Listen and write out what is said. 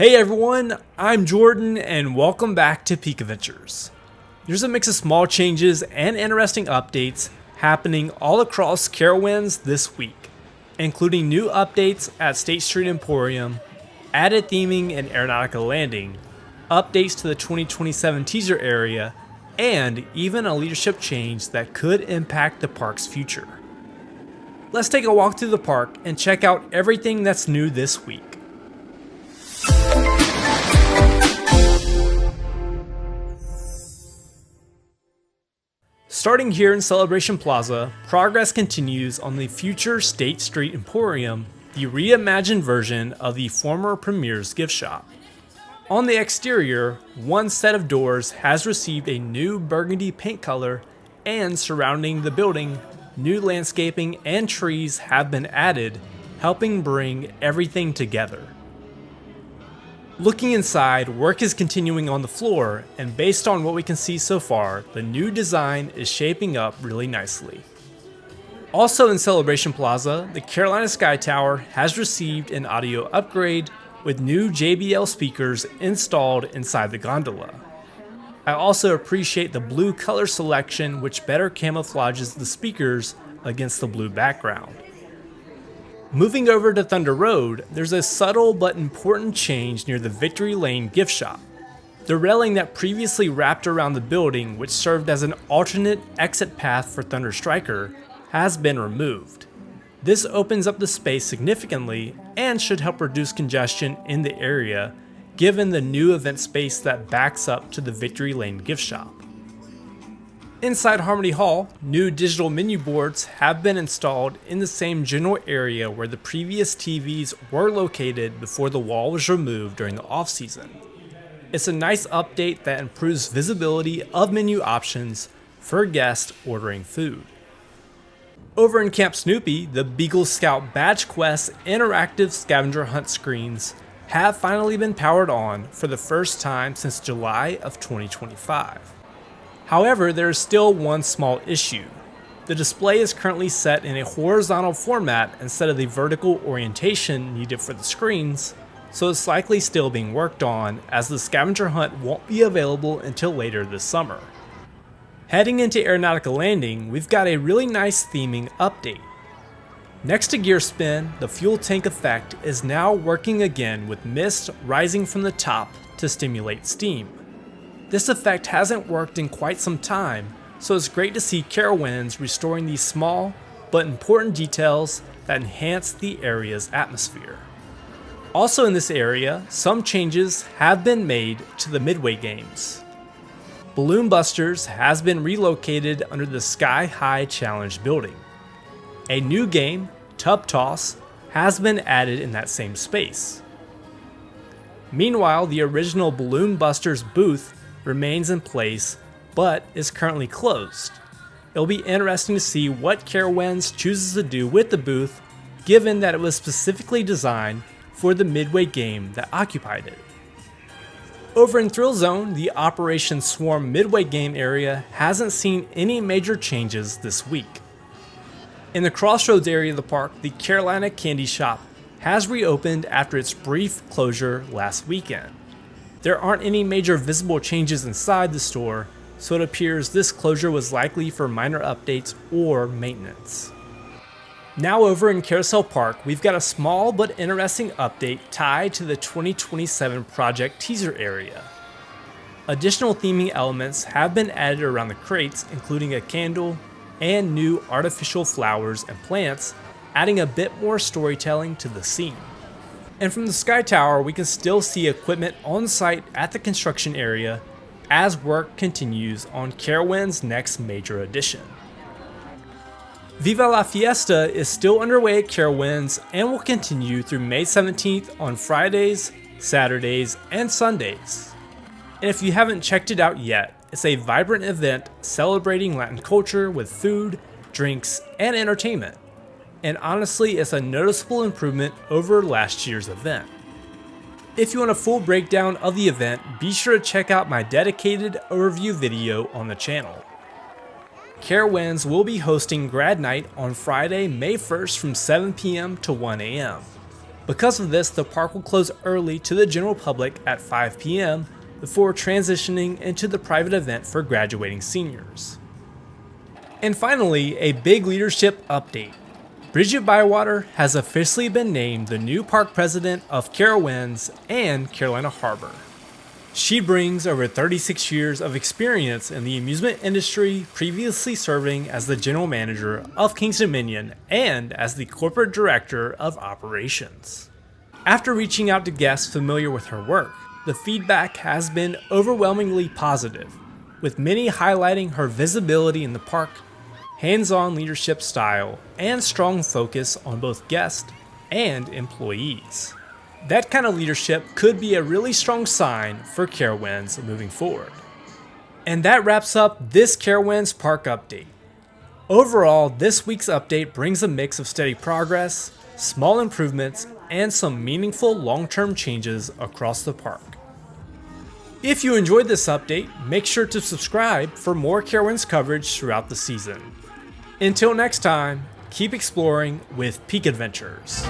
Hey everyone, I'm Jordan and welcome back to Peak Adventures. There's a mix of small changes and interesting updates happening all across Carowinds this week, including new updates at State Street Emporium, added theming in Aeronautica Landing, updates to the 2027 teaser area, and even a leadership change that could impact the park's future. Let's take a walk through the park and check out everything that's new this week. Starting here in Celebration Plaza, progress continues on the future State Street Emporium, the reimagined version of the former Premier's gift shop. On the exterior, one set of doors has received a new burgundy paint color, and surrounding the building, new landscaping and trees have been added, helping bring everything together. Looking inside, work is continuing on the floor, and based on what we can see so far, the new design is shaping up really nicely. Also in Celebration Plaza, the Carolina Sky Tower has received an audio upgrade with new JBL speakers installed inside the gondola. I also appreciate the blue color selection, which better camouflages the speakers against the blue background. Moving over to Thunder Road, there's a subtle but important change near the Victory Lane gift shop. The railing that previously wrapped around the building, which served as an alternate exit path for Thunder Striker, has been removed. This opens up the space significantly and should help reduce congestion in the area, given the new event space that backs up to the Victory Lane gift shop. Inside Harmony Hall, new digital menu boards have been installed in the same general area where the previous TVs were located before the wall was removed during the off-season. It's a nice update that improves visibility of menu options for guests ordering food. Over in Camp Snoopy, the Beagle Scout Badge Quest interactive scavenger hunt screens have finally been powered on for the first time since July of 2025. However, there is still one small issue. The display is currently set in a horizontal format instead of the vertical orientation needed for the screens, so it's likely still being worked on as the scavenger hunt won't be available until later this summer. Heading into Aeronautica Landing, we've got a really nice theming update. Next to gear spin, the fuel tank effect is now working again with mist rising from the top to stimulate steam. This effect hasn't worked in quite some time, so it's great to see Carowinds restoring these small but important details that enhance the area's atmosphere. Also in this area, some changes have been made to the Midway games. Balloon Busters has been relocated under the Sky High Challenge building. A new game, Tub Toss, has been added in that same space. Meanwhile, the original Balloon Busters booth remains in place, but is currently closed. It'll be interesting to see what Carowinds chooses to do with the booth, given that it was specifically designed for the Midway game that occupied it. Over in Thrill Zone, the Operation Swarm Midway game area hasn't seen any major changes this week. In the Crossroads area of the park, the Carolina Candy Shop has reopened after its brief closure last weekend. There aren't any major visible changes inside the store, so it appears this closure was likely for minor updates or maintenance. Now over in Carousel Park, we've got a small but interesting update tied to the 2027 project teaser area. Additional theming elements have been added around the crates, including a candle and new artificial flowers and plants, adding a bit more storytelling to the scene. And from the Sky Tower, we can still see equipment on site at the construction area as work continues on Carowinds' next major addition. Viva La Fiesta is still underway at Carowinds and will continue through May 17th on Fridays, Saturdays, and Sundays. And if you haven't checked it out yet, it's a vibrant event celebrating Latin culture with food, drinks, and entertainment. And honestly, it's a noticeable improvement over last year's event. If you want a full breakdown of the event, be sure to check out my dedicated overview video on the channel. Carowinds will be hosting Grad Nite on Friday, May 1st from 7 p.m. to 1 a.m. Because of this, the park will close early to the general public at 5 p.m. before transitioning into the private event for graduating seniors. And finally, a big leadership update. Bridgette Bywater has officially been named the new park president of Carowinds and Carolina Harbor. She brings over 36 years of experience in the amusement industry, previously serving as the general manager of King's Dominion and as the corporate director of operations. After reaching out to guests familiar with her work, the feedback has been overwhelmingly positive, with many highlighting her visibility in the park, hands-on leadership style, and strong focus on both guests and employees. That kind of leadership could be a really strong sign for Carowinds moving forward. And that wraps up this Carowinds Park update. Overall, this week's update brings a mix of steady progress, small improvements, and some meaningful long-term changes across the park. If you enjoyed this update, make sure to subscribe for more Carowinds coverage throughout the season. Until next time, keep exploring with Peak Adventures.